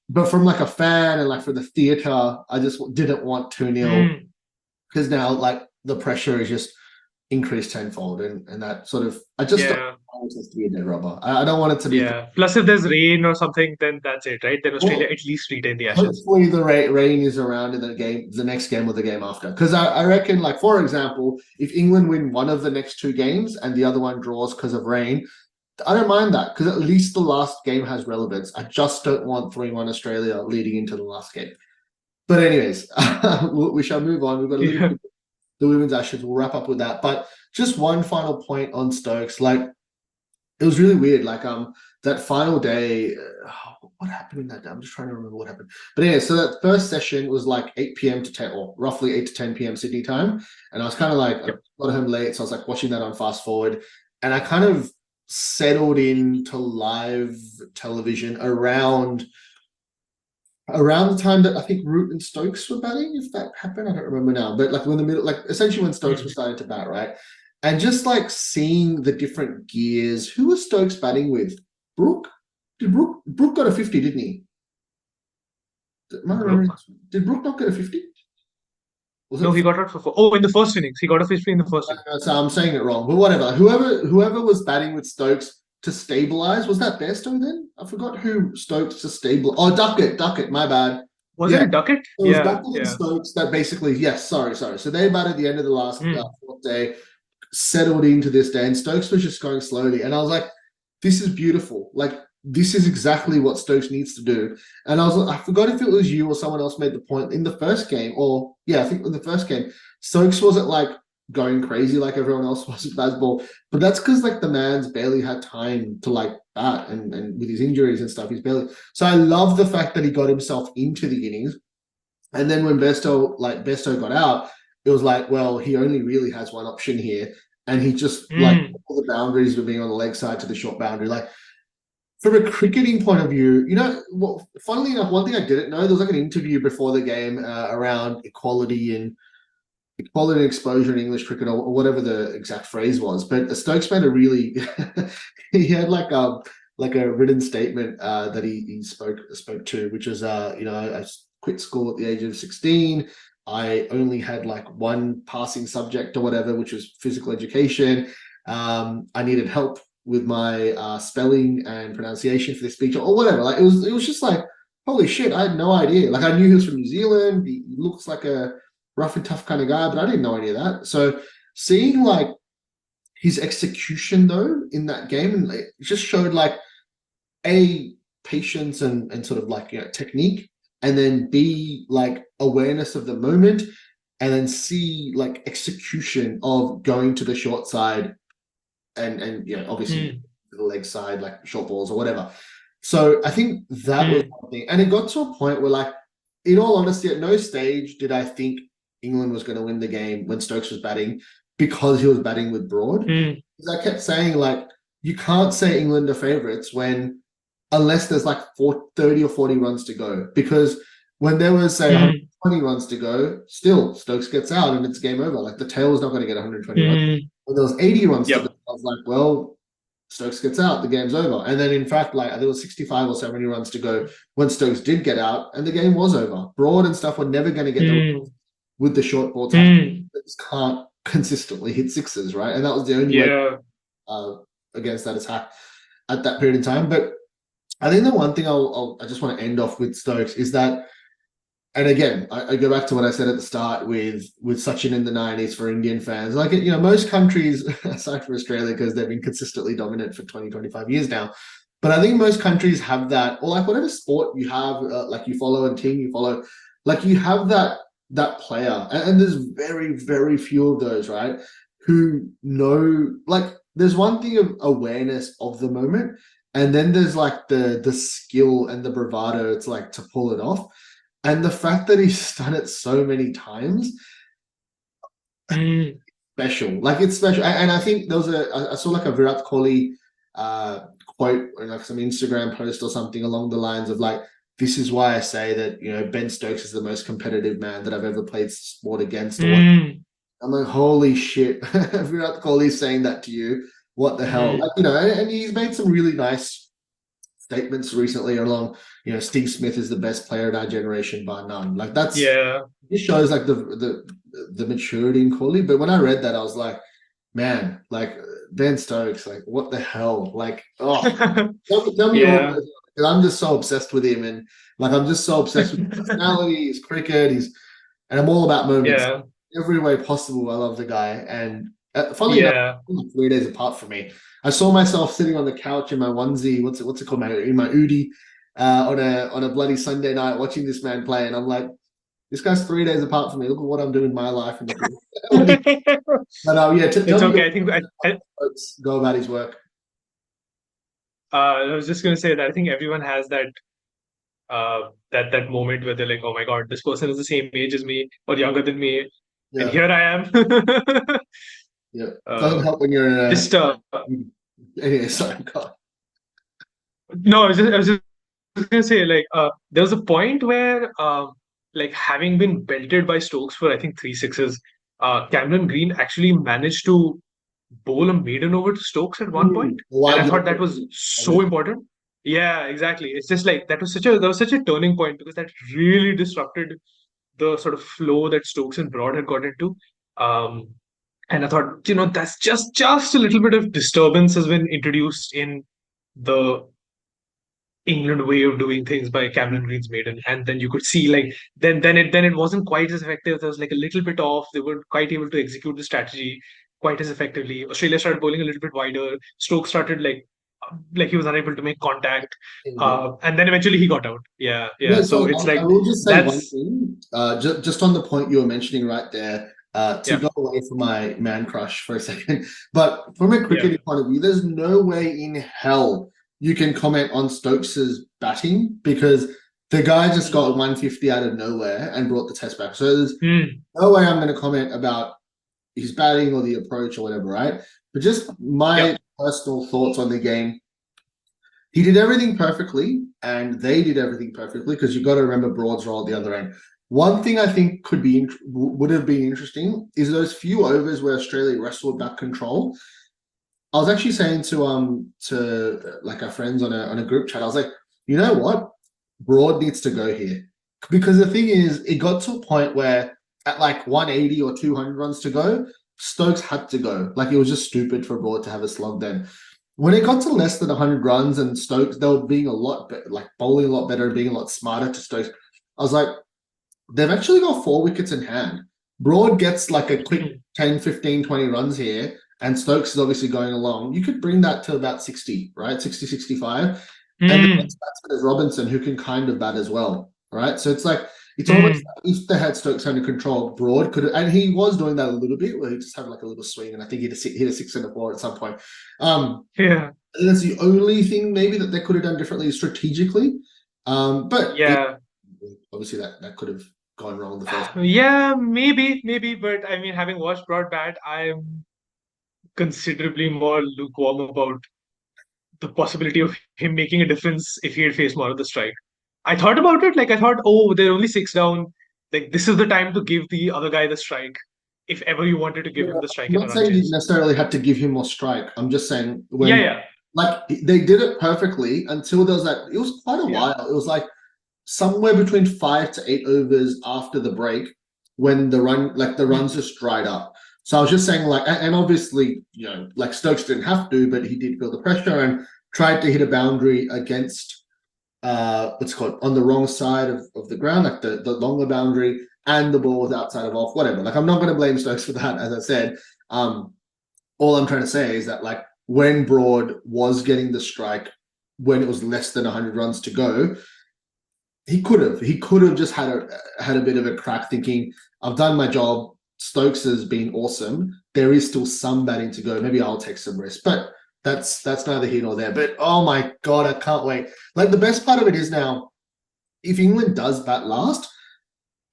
but from like a fan and like for the theater, I just didn't want 2-0 Mm. because now like the pressure is just increased tenfold, and that sort of I just don't Yeah. want it to be a dead rubber. I don't want it to be. Yeah. Plus, if there's rain or something, then that's it, right? Then Australia Well, at least retain the Ashes. hopefully the rain is around in the next game or the game after. Because I reckon, like for example, if England win one of the next 2 games and the other one draws because of rain, I don't mind that because at least the last game has relevance. I just don't want 3-1 Australia leading into the last game. But anyways, we shall move on. We've got a little Yeah. bit of the women's Ashes. We'll wrap up with that. But just one final point on Stokes. Like it was really weird. Like that final day, what happened in that day? I'm just trying to remember what happened. But yeah, so that first session was like 8 p.m. to 10, or roughly 8 to 10 p.m. Sydney time. And I was kind of like, I got home late, so I was like watching that on fast forward. And I kind of settled into live television around the time that I think Root and Stokes were batting, if that happened. I don't remember now. But like when the middle, like essentially when Stokes was starting to bat, right? And just like seeing the different gears. Who was Stokes batting with? Brooke? Brooke got a 50, didn't he? Am I remembering? Did Brooke not get a 50? Was No, it? he got out for 4. Oh, in the first innings. He got a 50 in the first innings. So I'm saying it wrong, but whatever. Whoever was batting with Stokes to stabilize. Was that Bairstow then? I forgot who Stokes to stabilize. Oh, Duckett, my bad. Was Yeah, it Duckett? it was Yeah, Duckett and yeah. Stokes that basically, yes, sorry. So they batted at the end of the last Mm, fourth day, settled into this day, and Stokes was just going slowly. And I was like, this is beautiful. Like, this is exactly what Stokes needs to do. And I forgot if it was you or someone else made the point in the first game, or yeah, I think in the first game, Stokes wasn't like going crazy like everyone else was at baseball. But that's because like the man's barely had time to like bat, and with his injuries and stuff, he's barely. So I love the fact that he got himself into the innings. And then when Bairstow got out, it was like, well, he only really has one option here. And he just like mm, all the boundaries of being on the leg side to the short boundary. Like from a cricketing point of view, well, funnily enough, one thing I didn't know, there was like an interview before the game around equality and exposure in English cricket, or whatever the exact phrase was. But Stokes made a really he had like a written statement that he spoke to, which was I quit school at the age of 16. I only had like one passing subject or whatever, which was physical education. I needed help with my spelling and pronunciation for this speech or whatever. Like it was just like, holy shit, I had no idea. Like I knew he was from New Zealand. He looks like a rough and tough kind of guy, but I didn't know any of that. So seeing like his execution though in that game, and it just showed like a patience and sort of like technique, and then B like awareness of the moment, and then C like execution of going to the short side and obviously mm, the leg side like short balls or whatever. So I think that was mm, one thing, and it got to a point where like in all honesty, at no stage did I think England was going to win the game when Stokes was batting because he was batting with Broad. mm, Because I kept saying like you can't say England are favourites when unless there's like 30 or 40 runs to go. Because when there was say mm, 120 runs to go, still Stokes gets out and it's game over. Like the tail was not going to get 120 runs. mm. When there was 80 runs to go, Yep. I was like, well, Stokes gets out, the game's over. And then in fact, like there was 65 or 70 runs to go when Stokes did get out, and the game was over. Broad and stuff were never going to get the Mm, with the short ball tackle. mm. They just can't consistently hit sixes, right? And that was the only way Yeah. against that attack at that period in time. But I think the one thing I just want to end off with Stokes is that, and again, I go back to what I said at the start with Sachin in the 90s for Indian fans. Like, most countries, aside from Australia, because they've been consistently dominant for 20, 25 years now. But I think most countries have that, or like whatever sport you have, like you follow and team you follow, like you have that player. And there's very, very few of those, right? Who know, like, there's one thing of awareness of the moment, and then there's like the skill and the bravado it's like to pull it off. And the fact that he's done it so many times, Mm, special. Like it's special. And I think there was I saw like a Virat Kohli quote or like some Instagram post or something along the lines of like, this is why I say that, Ben Stokes is the most competitive man that I've ever played sport against. Or mm, I'm like, holy shit, Virat Kohli's saying that to you. What the hell? mm. Like, and he's made some really nice statements recently along, Steve Smith is the best player in our generation by none. Like Yeah. it shows like the maturity in Kohli. But when I read that, I was like, man, like Ben Stokes, like what the hell? Like, tell me all, Yeah. because I'm just so obsessed with him, and like I'm just so obsessed with his personality, his cricket, and I'm all about moments. Yeah. Every way possible, I love the guy. And funnily enough, Yeah. 3 days apart from me, I saw myself sitting on the couch in my onesie, what's it called, in my Udi, on a bloody Sunday night watching this man play, and I'm like, this guy's 3 days apart from me. Look at what I'm doing in my life. But yeah, It's tell me okay. your I think go about his work. I was just gonna say that I think everyone has that moment where they're like, oh my God, this person is the same age as me or younger than me, and Yeah, here I am. yeah. Doesn't uh, help when you're in just a. Anyway, sorry, God. no, I was just gonna say like there was a point where like having been belted by Stokes for I think three sixes, Cameron Green actually managed to bowl a maiden over to Stokes at one point, and I Wide thought that leg. was so important. Yeah, exactly. It's just like that was such a turning point because that really disrupted the sort of flow that Stokes and Broad had got into. Um, And I thought, that's just a little bit of disturbance has been introduced in the England way of doing things by Cameron Green's maiden, and then you could see like then it wasn't quite as effective. There was like a little bit off. They weren't quite able to execute the strategy quite as effectively. Australia started bowling a little bit wider. Stokes started like he was unable to make contact, and then eventually he got out. Yeah, yeah. Yeah, So so it's I like will just say one that's thing, just on the point you were mentioning right there, to yeah, go away from my man crush for a second, but from a yeah, cricketing point of view, there's no way in hell you can comment on Stokes's batting because the guy just got 150 out of nowhere and brought the test back. So there's Mm, no way I'm going to comment about his batting or the approach or whatever, right? But just yep. my personal thoughts on the game. He did everything perfectly, and they did everything perfectly because you've got to remember Broad's role at the other end. One thing I think would have been interesting is those few overs where Australia wrestled back control. I was actually saying to like our friends on a group chat, I was like, you know what, Broad needs to go here because the thing is, it got to a point where at like 180 or 200 runs to go, Stokes had to go. Like it was just stupid for Broad to have a slog then. When it got to less than 100 runs and Stokes, they were being a lot better, like bowling a lot better and being a lot smarter to Stokes. I was like, they've actually got 4 wickets in hand. Broad gets like a quick 10, 15, 20 runs here, and Stokes is obviously going along. You could bring that to about 60, right? 60, 65. And the Mm, next batsman is Robinson, who can kind of bat as well, right? So it's like, it's almost mm, like if they had Stokes under control, Broad could, and he was doing that a little bit, where he just had like a little swing, and I think he hit a 6 and a 4 at some point. yeah, And that's the only thing maybe that they could have done differently strategically. yeah. Obviously that could have gone wrong the first. Yeah, maybe, but I mean, having watched Broad bat, I'm considerably more lukewarm about the possibility of him making a difference if he had faced more of the strike. I thought about it, like I thought, oh, they're only 6 down. Like this is the time to give the other guy the strike, if ever you wanted to give Yeah, him the strike I'm in a not run saying you chase. necessarily had to give him more strike. I'm just saying Yeah, when yeah, like they did it perfectly until there was that it was quite a yeah. while. It was like somewhere between 5 to 8 overs after the break when the runs just dried up. So I was just saying like and obviously, like Stokes didn't have to, but he did feel the pressure and tried to hit a boundary against what's it called on the wrong side of the ground, like the longer boundary, and the ball was outside of off, whatever. Like I'm not going to blame Stokes for that, as I said. Um, all I'm trying to say is that like when Broad was getting the strike, when it was less than 100 runs to go, he could have just had a bit of a crack, thinking I've done my job. Stokes has been awesome. There is still some batting to go. Maybe I'll take some rest, but that's neither here nor there. But oh my god, I can't wait. Like the best part of it is now, if England does bat last,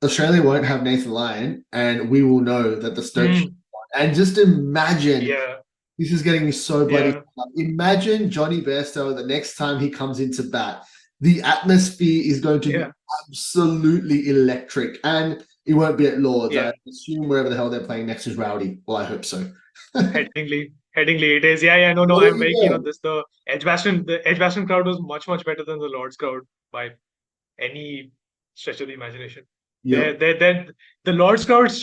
Australia won't have Nathan Lyon, and we will know that the Stokes. Mm, And just imagine, yeah, this is getting me so bloody. yeah, Imagine Johnny Bairstow the next time he comes into bat. The atmosphere is going to be yeah, absolutely electric, and it won't be at Lords. yeah. I assume wherever the hell they're playing next is Rowdy. Well, I hope so. Headingley, it is. Yeah, yeah. No, no. Well, there I'm you very keen go. on this. The Edgbaston crowd was much better than the Lord's crowd by any stretch of the imagination. Yep. The Lord's crowd's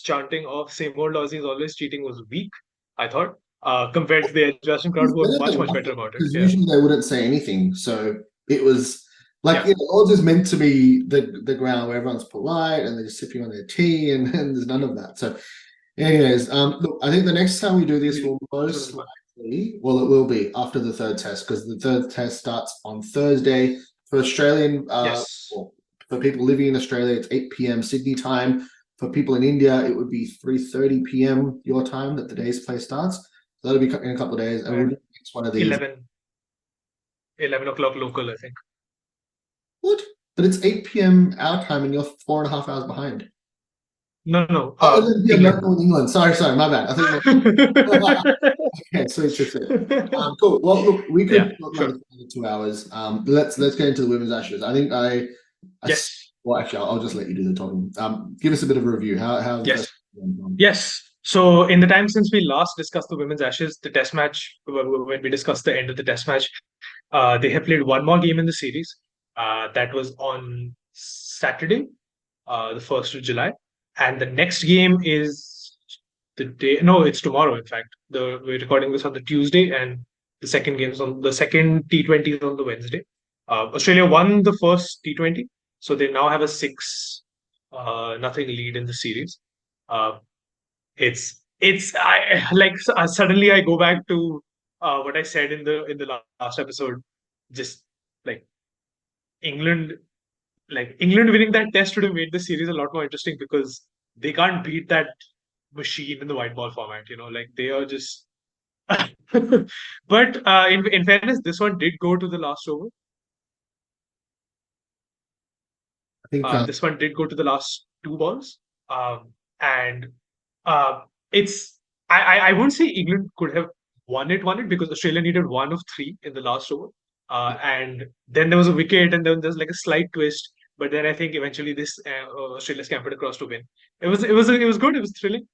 chanting of same old Aussies always cheating was weak, I thought, compared to the Edgbaston crowd It's who were better much than better nothing about it. because Yeah, usually they wouldn't say anything. So it was like, yeah, Lords is meant to be the ground where everyone's polite and they're just sipping on their tea, and there's none of that. So, anyways, look, I think the next time we do this will most likely, well, it will be after the third test because the third test starts on Thursday for Australian. yes, Well, for people living in Australia, it's 8 p.m. Sydney time. For people in India, it would be 3:30 p.m. your time that the day's play starts. So that'll be in a couple of days, and we'll do and the next one of these. 11 o'clock local, I think. What? But it's 8 p.m. our time, and you're 4.5 hours behind. No, no, Oh, 11 p.m. England. local in England. Sorry, my bad. I think. Okay, sweet. Cool. Well, look, we Yeah, could talk about sure. this for 2 hours. Let's get into the women's ashes. I think Yes, well, actually, I'll just let you do the talking. Give us a bit of a review. How the first yes. one gone? Yes. So, in the time since we last discussed the women's ashes, the test match, when we discussed the end of the test match, they have played one more game in the series. That was on Saturday, the 1st of July. And the next game is the day. No, it's tomorrow. In fact, we're recording this on the Tuesday, and the second T20 is on the Wednesday. Australia won the first T20, so they now have a 6-0 lead in the series. Suddenly I go back to what I said in the last episode. Just like England, England winning that test would have made the series a lot more interesting because they can't beat that machine in the white ball format. Like they are just. But in fairness, this one did go to the last over. I think This one did go to the last two balls, and uh, it's I won't say England could have won it because Australia needed one of three in the last over, and then there was a wicket, and then there's like a slight twist. But then I think eventually this Australia scampered across to win. It was good. It was thrilling.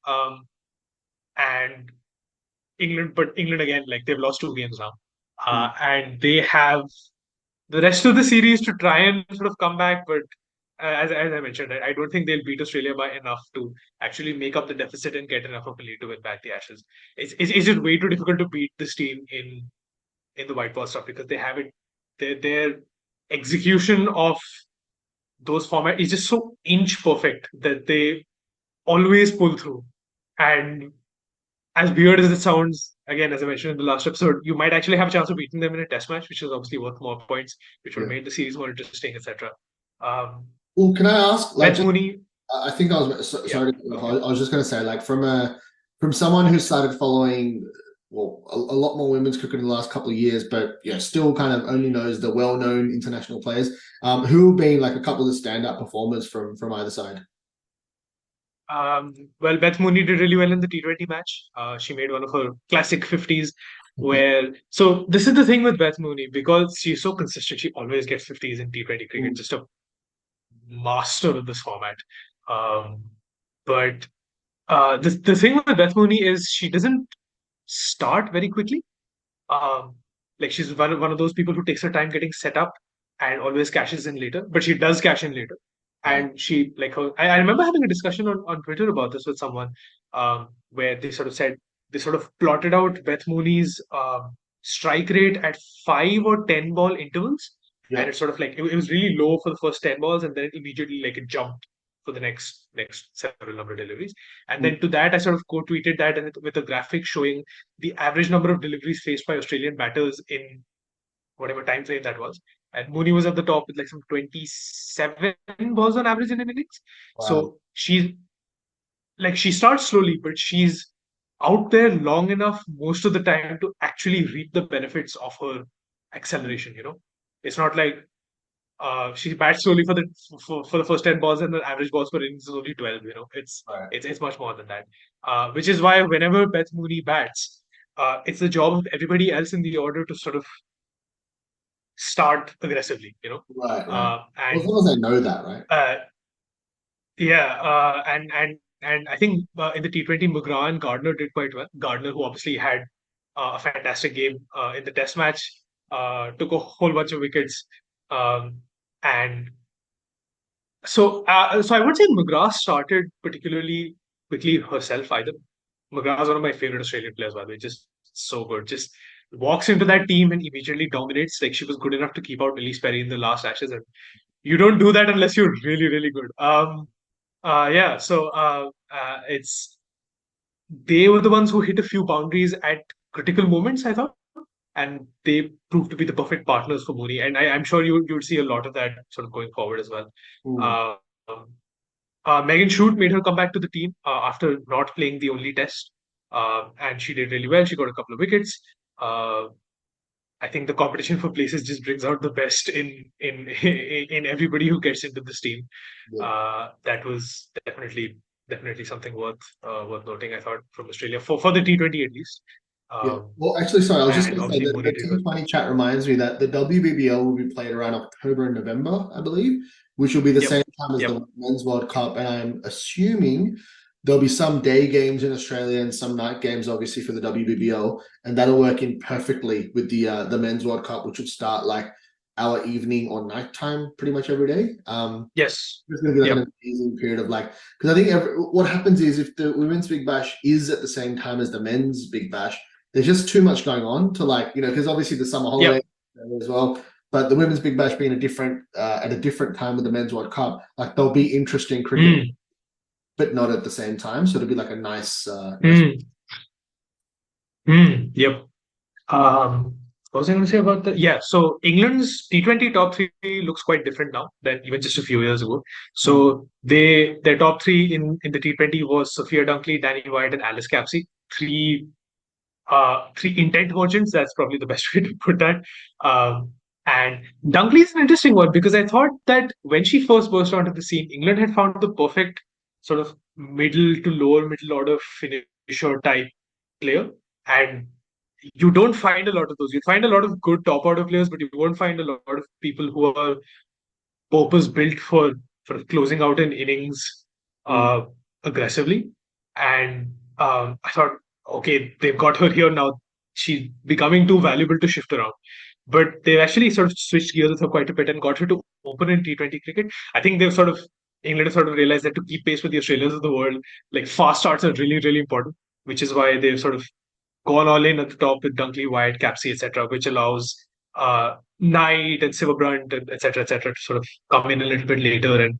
And England again, like they've lost two games now, and they have the rest of the series to try and sort of come back. But as I mentioned, I don't think they'll beat Australia by enough to actually make up the deficit and get enough of a lead to win back the Ashes. It's just way too difficult to beat this team in the white ball stuff because they have it. Their execution of those formats is just so inch perfect that they always pull through. And as weird as it sounds, again, as I mentioned in the last episode, you might actually have a chance of beating them in a test match, which is obviously worth more points, which would have made the series more interesting, etc. Well, can I ask? Beth Mooney. I think I was sorry. I was just going to say, like, from someone who started following, well, a lot more women's cricket in the last couple of years, but yeah, still kind of only knows the well-known international players. Who have been like a couple of the standout performers from either side? Well, Beth Mooney did really well in the T20 match. She made one of her classic 50s so this is the thing with Beth Mooney, because she's so consistent, she always gets 50s in T20 cricket, just a master of this format. But the thing with Beth Mooney is she doesn't start very quickly. Like she's one of those people who takes her time getting set up and always cashes in later, but she does cash in later. And she like her. I remember having a discussion on Twitter about this with someone, where they sort of plotted out Beth Mooney's strike rate at 5 or 10 ball intervals, and it's sort of like it was really low for the first 10 balls, and then it immediately like it jumped for the next several number of deliveries. And then to that, I sort of co-tweeted that and with a graphic showing the average number of deliveries faced by Australian batters in whatever time frame that was. And Mooney was at the top with like some 27 balls on average in an innings. Wow. So she starts slowly, but she's out there long enough most of the time to actually reap the benefits of her acceleration. It's not like she bats slowly for the first 10 balls and the average balls per innings is only 12. It's much more than that. Which is why whenever Beth Mooney bats, it's the job of everybody else in the order to sort of start aggressively. Right. And as long as they know that, right? And I think in the T20, McGrath and Gardner did quite well. Gardner, who obviously had a fantastic game in the Test match, took a whole bunch of wickets, and so I would say McGrath started particularly quickly herself either. McGrath is one of my favorite Australian players, by the way. Just so good. Just walks into that team and immediately dominates. Like she was good enough to keep out Elise Perry in the last Ashes, and you don't do that unless you're really, really good. It's they were the ones who hit a few boundaries at critical moments, I thought, and they proved to be the perfect partners for Mooney. And I'm sure you'd see a lot of that sort of going forward as well. Megan Schutt made her come back to the team after not playing the only test, and she did really well. She got a couple of wickets. I think the competition for places just brings out the best in everybody who gets into this team. That was definitely something worth noting, I thought, from Australia for the T20 at least. Well, actually, sorry, I was just going to say that the T20 chat reminds me that the WBBL will be played around October and November, I believe, which will be the same time as the Men's World Cup. And I'm assuming there'll be some day games in Australia and some night games, obviously, for the WBBL, and that'll work in perfectly with the Men's World Cup, which will start like our evening or nighttime pretty much every day. Yes. There's going to be like Yep. an amazing period of like, because I think what happens is if the women's Big Bash is at the same time as the men's Big Bash, there's just too much going on to like, because obviously the summer holiday as well, but the women's Big Bash being at a different time with the men's World Cup, like there'll be interesting cricket, but not at the same time. So it'll be like a nice. Yep. What was I going to say about that? Yeah, so England's T20 top three looks quite different now than even just a few years ago. So their top three in the T20 was Sophia Dunkley, Danny White, and Alice Capsey. Three intent versions. That's probably the best way to put that. And Dunkley is an interesting one because I thought that when she first burst onto the scene, England had found the perfect sort of middle to lower middle order finisher type player, and you don't find a lot of those. You find a lot of good top order players, but you won't find a lot of people who are purpose built for closing out an innings aggressively. And I thought, okay, they've got her here now. She's becoming too valuable to shift around. But they've actually sort of switched gears with her quite a bit and got her to open in T20 cricket. I think England have sort of realized that to keep pace with the Australians of the world, like fast starts are really, really important, which is why they've sort of gone all in at the top with Dunkley, White, Capsey, etc., which allows Knight and Silverbrunt, and etc., etc., to sort of come in a little bit later, and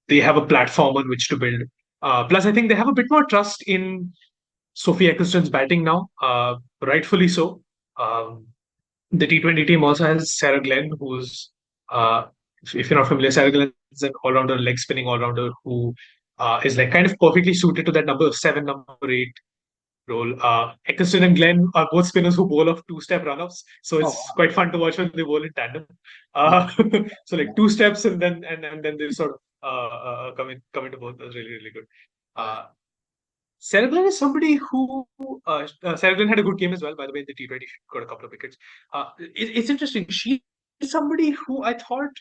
they have a platform on which to build. Plus, I think they have a bit more trust in Sophie Eccleston's batting now, rightfully so. The T20 team also has Sarah Glenn, who's, if you're not familiar, Sarah Glenn is an all-rounder, leg spinning all-rounder who is like kind of perfectly suited to that number 7, number 8 role. Eccleston and Glenn are both spinners who bowl off two-step run-ups, so it's quite fun to watch when they bowl in tandem. So like 2 steps and then they sort of come into both. That's really, really good. Sarah Glenn is somebody who Sarah Glenn had a good game as well. By the way, in the T20 she got a couple of wickets. It's interesting. She is somebody who I thought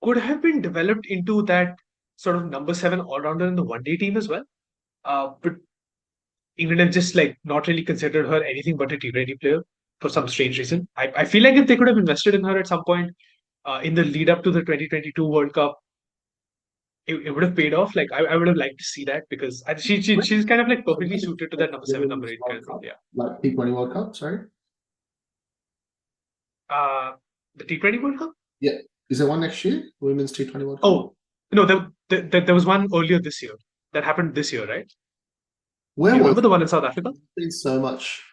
could have been developed into that sort of number 7 all-rounder in the one-day team as well. But England have just like not really considered her anything but a T20 player for some strange reason. I feel like if they could have invested in her at some point in the lead up to the 2022 World Cup, it would have paid off. Like I would have liked to see that because she's kind of like perfectly suited to that number 7, number 8 kind of role. Yeah. Like T20 World Cup, sorry. The T20 World Cup? Yeah. Is there one next year? Women's T20 World Cup? Oh, no, there was one earlier this year. That happened this year, right? Where you was remember the one in South Africa? There's so much.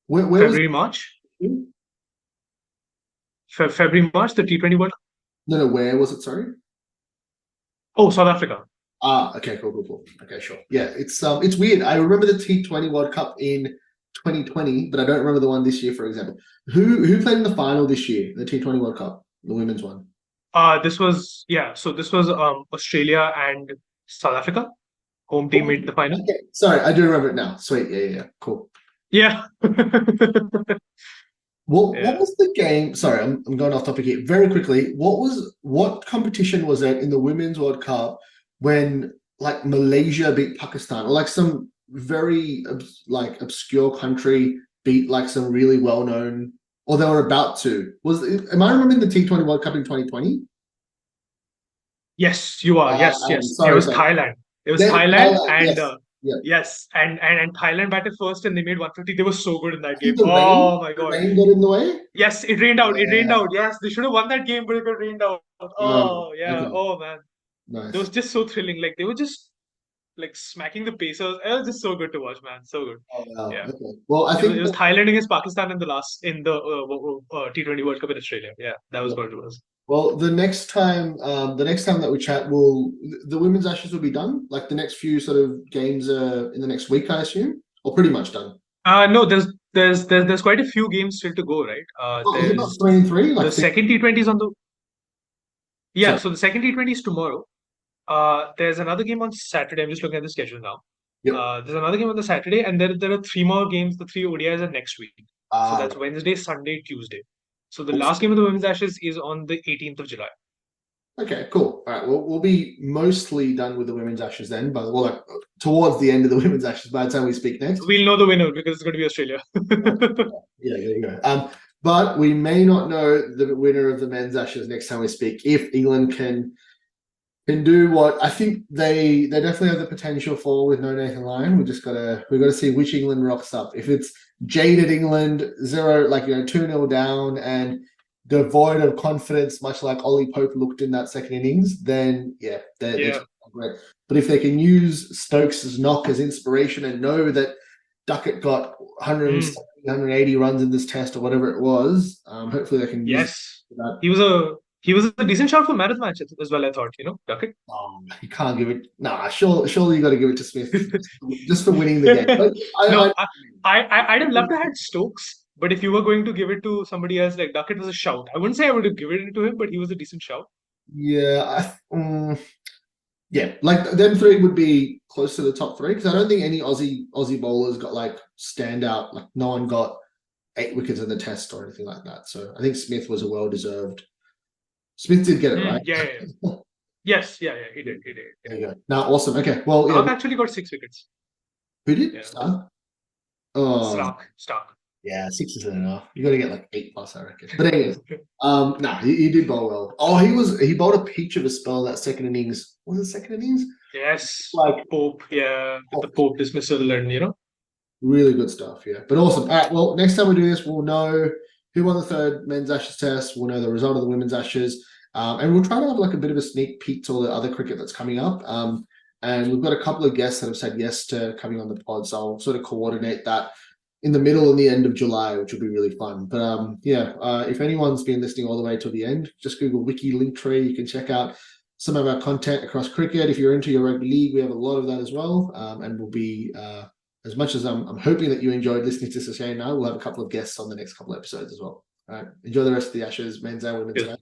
Where February, March? February, March, the T20 World Cup? No, where was it, sorry? Oh, South Africa. Okay, cool. Okay, sure. Yeah, it's weird. I remember the T20 World Cup in 2020, but I don't remember the one this year, for example. Who played in the final this year, the T20 World Cup, the women's one? This was Australia and South Africa. Home team made the final. Okay. Sorry, I do remember it now. Sweet, yeah, cool. Yeah. What was the game? Sorry, I'm going off topic here. Very quickly, what competition was it in the Women's World Cup when like Malaysia beat Pakistan, or like some very like obscure country beat like some really well-known, or they were about to? Am I remembering the T20 World Cup in 2020? Yes, you are. Yes. Sorry, it was Thailand. It was Thailand, and yes. And Thailand batted first, and they made 150. They were so good in that game. My god! The rain got in the way. Yes, it rained out. It rained out. Yes, they should have won that game, but it got rained out. Oh yeah. Okay. Oh man. Nice. It was just so thrilling. Like they were just like smacking the Pacers. It was just so good to watch, man. So good. Oh wow. Yeah. Okay. Well, I think it was Thailand against Pakistan in the T20 World Cup in Australia. Yeah, that was what it was. Well, the next time that we chat, the women's Ashes will be done. Like the next few sort of games in the next week, I assume, or pretty much done. No, there's quite a few games still to go, right? Is it not 3 and 3? Like the second T20 is on the. Yeah, Sorry. so the second T20 is tomorrow. There's another game on Saturday. I'm just looking at the schedule now. Yep. There's another game on the Saturday, and there are 3 more games. The 3 ODIs are next week. So that's Wednesday, Sunday, Tuesday. So the last game of the Women's Ashes is on the 18th of July. Okay, cool. All right, well, we'll be mostly done with the women's Ashes then, but well, like towards the end of the women's Ashes by the time we speak next. We'll know the winner because it's going to be Australia. Yeah, there you go. But we may not know the winner of the men's Ashes next time we speak if England can do what I think they definitely have the potential for with no Nathan Lyon. We gotta see which England rocks up. If it's jaded England, 2-0 down and devoid of confidence, much like Ollie Pope looked in that second innings, then they're great. But if they can use Stokes' knock as inspiration and know that Duckett got 170, 180 runs in this test or whatever it was, hopefully they can use that. He was a decent shot for man of the match as well, I thought, Duckett. You can't give it. Nah, surely you got to give it to Smith just for winning the game. But I'd have loved to have had Stokes, but if you were going to give it to somebody else, like Duckett was a shout. I wouldn't say I would have given it to him, but he was a decent shout. Yeah, like them three would be close to the top three because I don't think any Aussie bowlers got like standout. Like no one got 8 wickets in the test or anything like that. So I think Smith was a well-deserved. Smith did get it right. Yeah. Yes, he did. There you go. No, awesome. Okay, well, Starc actually got 6 wickets. Who did? Yeah. Starc? Oh, Starc. Yeah, 6 isn't enough. You got to get like 8+, I reckon. But anyways, he did bowl well. Oh, he bowled a peach of a spell that second innings. Was it second innings? Yes, Like Pope. Yeah, with the Pope dismissal and really good stuff. Yeah, but awesome. All right. Well, next time we do this, we'll know who won the third men's Ashes test. We'll know the result of the women's Ashes, and we'll try to have like a bit of a sneak peek to all the other cricket that's coming up. And we've got a couple of guests that have said yes to coming on the pod, so I'll sort of coordinate that in the middle and the end of July, which will be really fun. But if anyone's been listening all the way to the end, just Google Wicky Linktree. You can check out some of our content across cricket. If you're into your rugby league, we have a lot of that as well. And we'll be, as much as I'm hoping that you enjoyed listening to Sachet now, we'll have a couple of guests on the next couple of episodes as well. All right. Enjoy the rest of the Ashes, men's and women's.